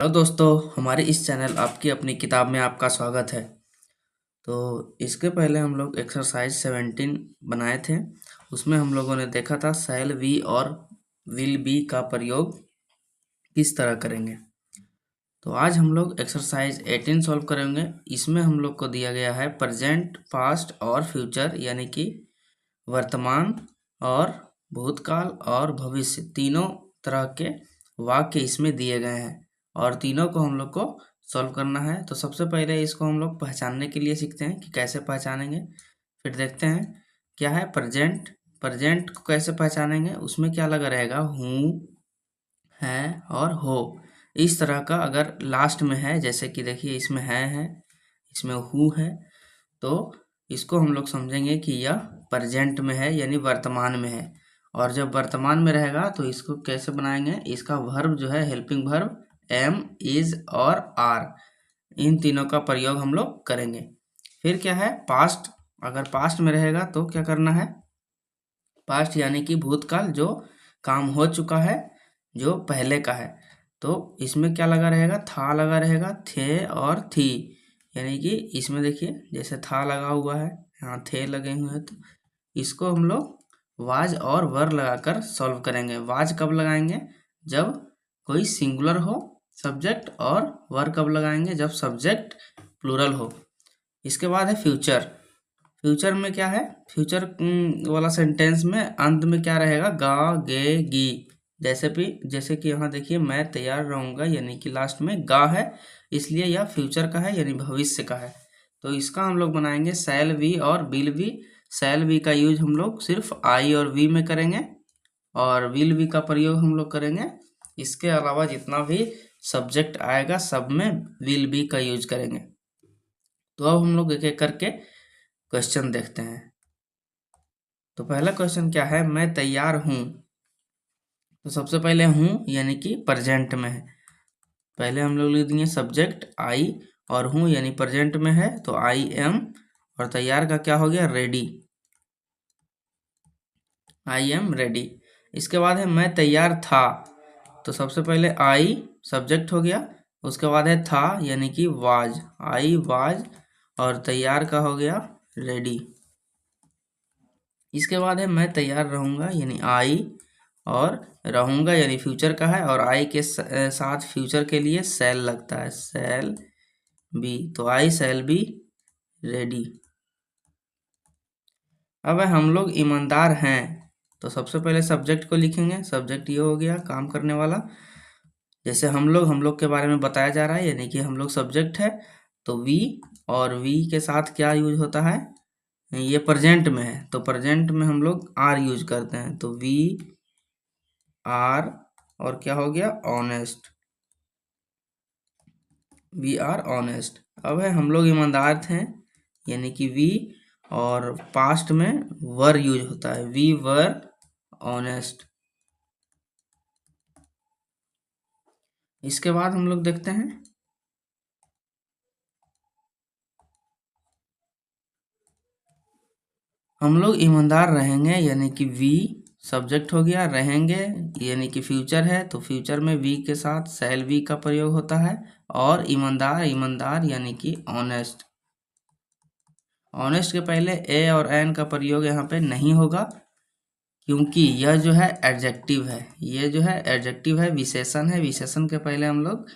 Hello दोस्तों, हमारे इस चैनल आपकी अपनी किताब में आपका स्वागत है। तो इसके पहले हम लोग एक्सरसाइज 17 बनाए थे। उसमें हम लोगों ने देखा था शैल बी और विल बी का प्रयोग किस तरह करेंगे। तो आज हम लोग एक्सरसाइज 18 सॉल्व करेंगे। इसमें हम लोग को दिया गया है प्रेजेंट, पास्ट और फ्यूचर, यानी कि वर्तमान और भूतकाल और भविष्य, तीनों तरह के वाक्य इसमें दिए गए हैं और तीनों को हम लोग को सॉल्व करना है। तो सबसे पहले इसको हम लोग पहचानने के लिए सीखते हैं कि कैसे पहचानेंगे। फिर देखते हैं क्या है प्रेजेंट। प्रेजेंट को कैसे पहचानेंगे, उसमें क्या लगा रहेगा, हूँ, है और हो। इस तरह का अगर लास्ट में है, जैसे कि देखिए इसमें है, इसमें हु है, तो इसको हम लोग समझेंगे कि यह प्रेजेंट में है, यानी वर्तमान में है। और जब वर्तमान में रहेगा तो इसको कैसे बनाएंगे, इसका वर्ब जो है हेल्पिंग वर्ब एम, इज और आर, इन तीनों का प्रयोग हम लोग करेंगे। फिर क्या है पास्ट। अगर पास्ट में रहेगा तो क्या करना है, पास्ट यानी कि भूतकाल, जो काम हो चुका है, जो पहले का है। तो इसमें क्या लगा रहेगा, था लगा रहेगा, थे और थी, यानी कि इसमें देखिए जैसे था लगा हुआ है, यहाँ थे लगे हुए हैं, तो इसको हम लोग वाज और वर लगाकर सॉल्व करेंगे। वाज कब लगाएंगे, जब कोई सिंगुलर हो सब्जेक्ट, और वर कब लगाएंगे, जब सब्जेक्ट प्लूरल हो। इसके बाद है फ्यूचर। फ्यूचर में क्या है, फ्यूचर वाला सेंटेंस में अंत में क्या रहेगा, गा, गे, गी। जैसे कि यहाँ देखिए मैं तैयार रहूँगा, यानी कि लास्ट में गा है, इसलिए यह फ्यूचर का है, यानी भविष्य का है। तो इसका हम लोग बनाएंगे शैल वी और विल वी। शैल वी का यूज हम लोग सिर्फ आई और वी में करेंगे, और विल वी का प्रयोग हम लोग करेंगे। इसके अलावा जितना भी सब्जेक्ट आएगा सब में विल बी का यूज करेंगे। तो अब हम लोग एक एक करके क्वेश्चन देखते हैं। तो पहला क्वेश्चन क्या है, मैं तैयार हूँ। तो सबसे पहले हूँ यानी कि प्रेजेंट में है, पहले हम लोग लिख देंगे सब्जेक्ट आई, और हूँ यानी प्रेजेंट में है तो आई एम, और तैयार का क्या हो गया, रेडी, आई एम रेडी। इसके बाद है मैं तैयार था। तो सबसे पहले आई सब्जेक्ट हो गया, उसके बाद है था यानी कि वाज, आई वाज, और तैयार का हो गया रेडी। इसके बाद है मैं तैयार रहूँगा, यानी आई, और रहूँगा यानी फ्यूचर का है, और आई के साथ फ्यूचर के लिए शैल लगता है, शैल बी, तो आई शैल बी रेडी। अब हम लोग ईमानदार हैं। तो सबसे पहले सब्जेक्ट को लिखेंगे, सब्जेक्ट ये हो गया काम करने वाला। जैसे हम लोग के बारे में बताया जा रहा है, यानी कि हम लोग सब्जेक्ट है, तो वी, और वी के साथ क्या यूज होता है, ये प्रेजेंट में है तो प्रेजेंट में हम लोग आर यूज करते हैं, तो वी आर, और क्या हो गया ऑनेस्ट, वी आर ऑनेस्ट। अब है हम लोग ईमानदार थे, यानी कि वी, और पास्ट में वर यूज होता है, वी वर ऑनेस्ट। इसके बाद हम लोग देखते हैं हम लोग ईमानदार रहेंगे, यानी कि वी सब्जेक्ट हो गया, रहेंगे यानी कि फ्यूचर है, तो फ्यूचर में वी के साथ शैल बी का प्रयोग होता है, और ईमानदार, ईमानदार यानी कि ऑनेस्ट। ऑनेस्ट के पहले ए और एन का प्रयोग यहाँ पे नहीं होगा, क्योंकि यह जो है एडजेक्टिव है, ये जो है एडजेक्टिव है, विशेषण है। विशेषण के पहले हम लोग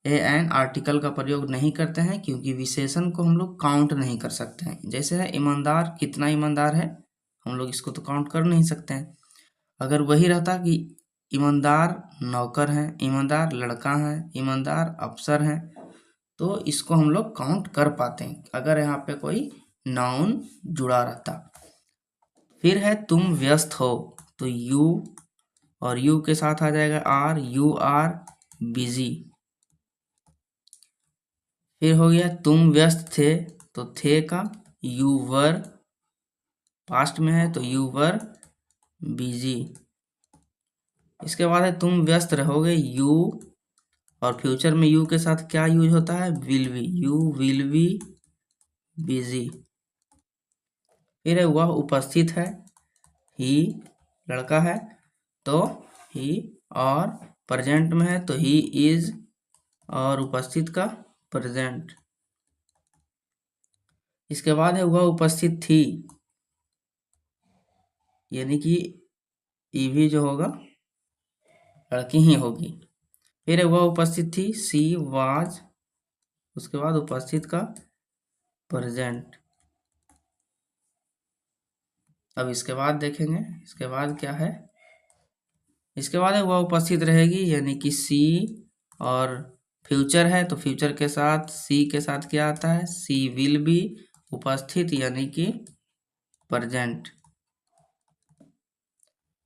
ए एन आर्टिकल का प्रयोग नहीं करते हैं, क्योंकि विशेषण को हम लोग काउंट नहीं कर सकते हैं। जैसे है ईमानदार, कितना ईमानदार है, हम लोग इसको तो काउंट कर नहीं सकते हैं। अगर वही रहता कि ईमानदार नौकर है, ईमानदार लड़का है, ईमानदार अफसर है, तो इसको हम लोग काउंट कर पाते हैं अगर यहाँ पे कोई नाउन जुड़ा रहता। फिर है तुम व्यस्त हो, तो यू, और यू के साथ आ जाएगा आर, यू आर बिजी। फिर हो गया तुम व्यस्त थे, तो थे का यू वर, पास्ट में है तो यू वर बिजी। इसके बाद है तुम व्यस्त रहोगे, यू, और फ्यूचर में यू के साथ क्या यूज होता है, will be, you will be busy. फिर है वह उपस्थित है, ही लड़का है तो ही, और प्रेजेंट में है तो ही इज और उपस्थित का प्रेजेंट। इसके बाद है वह उपस्थित थी, यानी कि ईवी जो होगा लड़की ही होगी। फिर है वह उपस्थित थी, सी वाज, उसके बाद उपस्थित का प्रेजेंट। अब इसके बाद देखेंगे, इसके बाद क्या है, इसके बाद है वह उपस्थित रहेगी, यानी कि सी, और फ्यूचर है तो फ्यूचर के साथ सी के साथ क्या आता है, सी विल बी, उपस्थित यानी कि प्रेजेंट।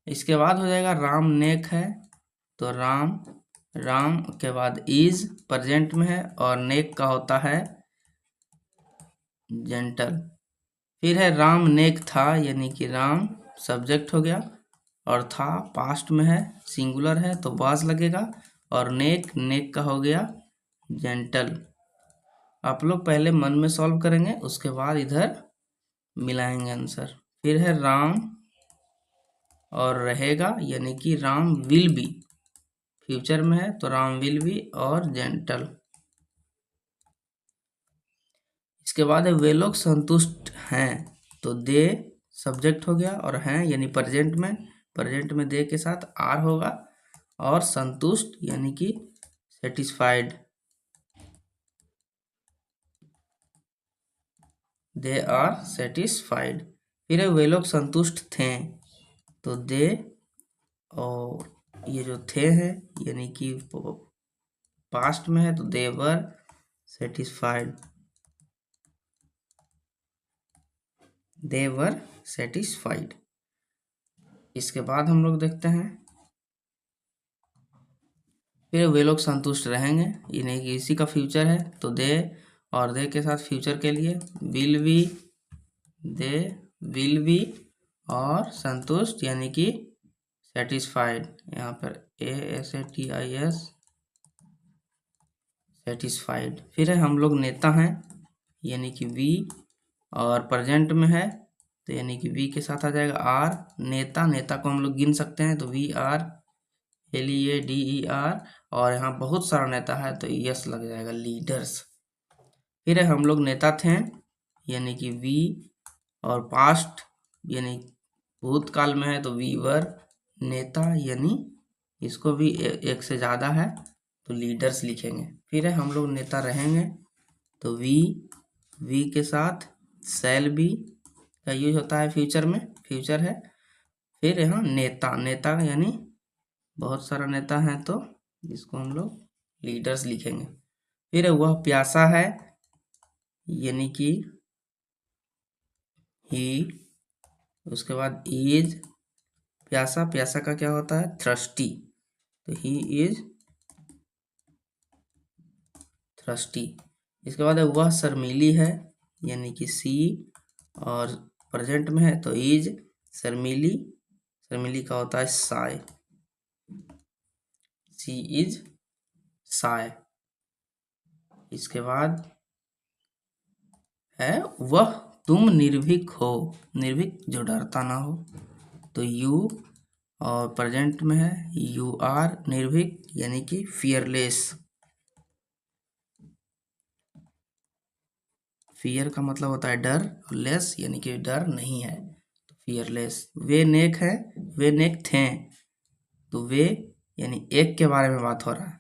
इसके बाद हो जाएगा राम नेक है, तो राम, राम के बाद इज प्रेजेंट में है और नेक का होता है जेंटल। फिर है राम नेक था, यानी कि राम सब्जेक्ट हो गया और था पास्ट में है, सिंगुलर है तो वाज लगेगा, और नेक, नेक का हो गया जेंटल। आप लोग पहले मन में सॉल्व करेंगे, उसके बाद इधर मिलाएंगे आंसर। फिर है राम और रहेगा, यानी कि राम विल बी, फ्यूचर में है तो राम विल बी और जेंटल। इसके बाद है वे लोग संतुष्ट हैं, तो दे सब्जेक्ट हो गया और हैं यानी प्रेजेंट में दे के साथ आर होगा, और संतुष्ट यानी कि सेटिस्फाइड, दे आर सेटिस्फाइड। फिर है वे लोग संतुष्ट थे, तो दे, और ये जो थे हैं यानी कि पास्ट में है तो दे वर सेटिस्फाइड, दे वर सेटिस्फाइड। इसके बाद हम लोग देखते हैं, फिर वे लोग संतुष्ट रहेंगे, यानी कि इसी का फ्यूचर है तो दे, और दे के साथ फ्यूचर के लिए will be, they will be, और संतुष्ट यानी कि सेटिस्फाइड, यहाँ पर SATIS, सेटिस्फाइड। फिर है हम लोग नेता हैं, यानी कि वी, और प्रेजेंट में है तो यानी कि वी के साथ आ जाएगा आर, नेता, नेता को हम लोग गिन सकते हैं तो VRLEADER, और यहाँ बहुत सारा नेता है तो यस लग जाएगा, लीडर्स। फिर है हम लोग नेता थे, यानी कि वी, और पास्ट यानी भूतकाल में है तो वी वर नेता, यानी इसको भी एक से ज़्यादा है तो लीडर्स लिखेंगे। फिर है हम लोग नेता रहेंगे, तो वी के साथ शैल बी का यूज होता है फ्यूचर में, फ्यूचर है। फिर यहाँ नेता, नेता यानी बहुत सारा नेता है तो इसको हम लोग लीडर्स लिखेंगे। फिर वह प्यासा है, यानी कि ही, उसके बाद इज, प्यासा, प्यासा का क्या होता है, थ्रस्टी, तो ही इज थ्रस्टी। इसके बाद वह शर्मीली है, यानी कि सी, और प्रेजेंट में है तो इज शर्मीली, शर्मीली का होता है साय, सी इज साय। इसके बाद है वह तुम निर्भीक हो, निर्भीक जो डरता ना हो, तो यू, और प्रेजेंट में है यू आर निर्भीक, यानी कि फियरलेस। फियर का मतलब होता है डर, और लेस यानी कि डर नहीं है, तो फियरलेस। वे नेक है, वे नेक थे, तो वे यानी एक के बारे में बात हो रहा है,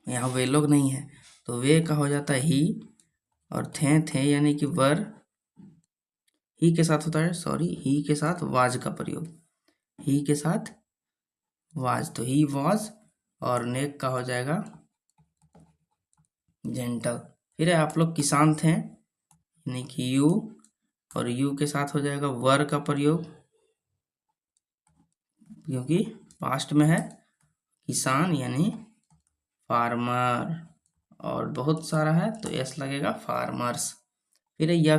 यहाँ वे लोग नहीं है तो वे का हो जाता है ही, और थे यानी कि वर, ही के साथ होता है, सॉरी, ही के साथ वाज का प्रयोग, ही के साथ वाज, तो ही वाज, और नेक का हो जाएगा जेंटल। फिर है आप लोग किसान थे, यानी कि यू, और यू के साथ हो जाएगा वर का प्रयोग, क्योंकि पास्ट में है, किसान यानी फार्मर, और बहुत सारा है तो एस लगेगा फार्मर्स। फिर यह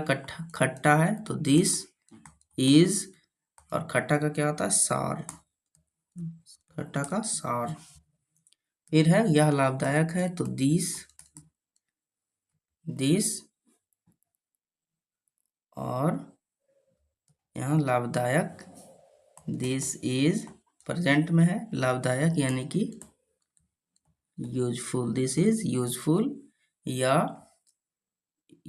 खट्टा है तो दिस इज, और खट्टा का क्या होता है, सार, खट्टा का सार। फिर है यह लाभदायक है तो दिस, और यहाँ लाभदायक, दिस इज प्रेजेंट में है, लाभदायक यानी कि यूजफुल, दिस इज यूजफुल। या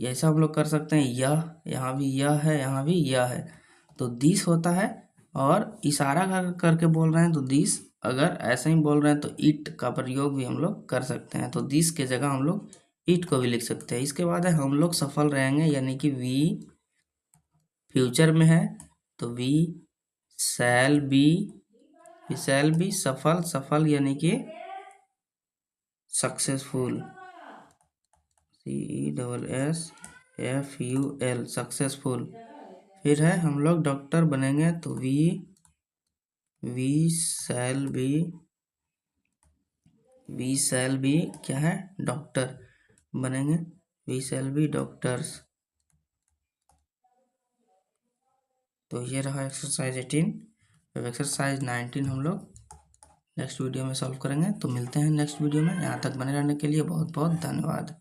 ऐसा हम लोग कर सकते हैं, यह, यहाँ भी यह है, यहाँ भी यह है, तो दिस होता है। और इशारा करके बोल रहे हैं तो दिस, अगर ऐसे ही बोल रहे हैं तो इट का प्रयोग भी हम लोग कर सकते हैं, तो दिस के जगह हम लोग इट को भी लिख सकते हैं। इसके बाद है हम लोग सफल रहेंगे, यानी कि वी फ्यूचर में है तो वी शैल बी सफल, सफल यानी कि सक्सेसफुल, CESSFUL, सक्सेसफुल। फिर है हम लोग डॉक्टर बनेंगे तो वी शैल बी क्या है, डॉक्टर बनेंगे, वी शैल बी डॉक्टर्स। तो ये रहा एक्सरसाइज 18। अब एक्सरसाइज 19 हम लोग नेक्स्ट वीडियो में सॉल्व करेंगे। तो मिलते हैं नेक्स्ट वीडियो में। यहाँ तक बने रहने के लिए बहुत बहुत धन्यवाद।